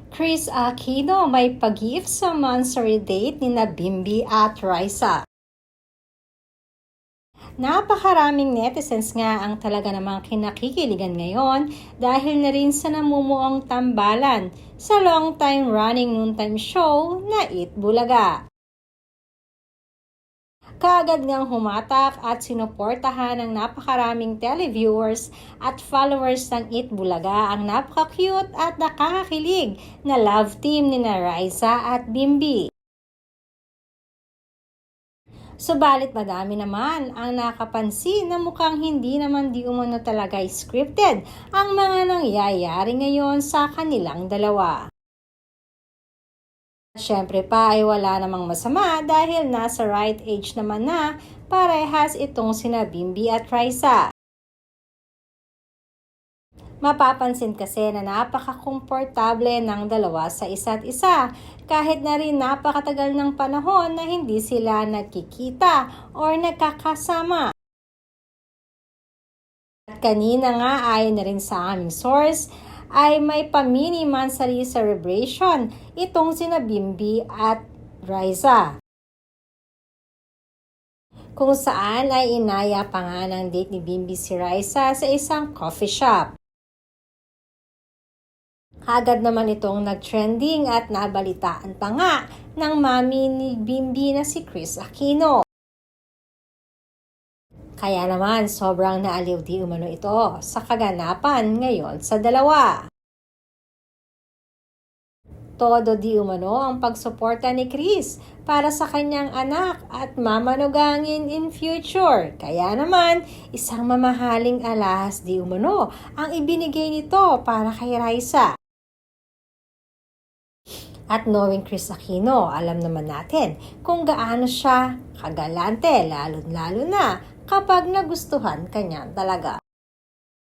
Chris Aquino may pag-gift sa monthsary date ni Bimby at Raisa. Napakaraming netizens nga ang talaga namang kinakikiligan ngayon dahil na rin sa namumuong tambalan sa long-time running noontime show na Eat Bulaga. Kaagad ngang humatak at sinuportahan ng napakaraming televiewers at followers ng Eat Bulaga ang napaka-cute at nakakakilig na love team ni Raisa at Bimby. Subalit madami naman ang nakapansin na mukhang hindi naman di umano talaga scripted ang mga nangyayari ngayon sa kanilang dalawa. Siyempre pa ay wala namang masama dahil nasa right age naman na parehas itong sina Bimby at Raisa. Mapapansin kasi na napaka-komportable ng dalawa sa isa't isa kahit na rin napakatagal ng panahon na hindi sila nagkikita or nagkakasama. At kanina nga ayon na rin sa aming source ay may pa-mini monthsary celebration itong sina Bimby at Raisa. Kung saan ay inaya pa nga ng date ni Bimby si Raisa sa isang coffee shop. Agad naman itong nag-trending at nabalitaan pa nga ng mami ni Bimby na si Chris Aquino. Kaya naman sobrang naaliw di umano ito sa kaganapan ngayon sa dalawa. Todo di umano ang pagsuporta ni Chris para sa kanyang anak at mamanugangin in future. Kaya naman, isang mamahaling alahas di umano ang ibinigay nito para kay Raisa. At knowing Chris Aquino, alam naman natin kung gaano siya kagalante, lalo na kapag nagustuhan kanya talaga.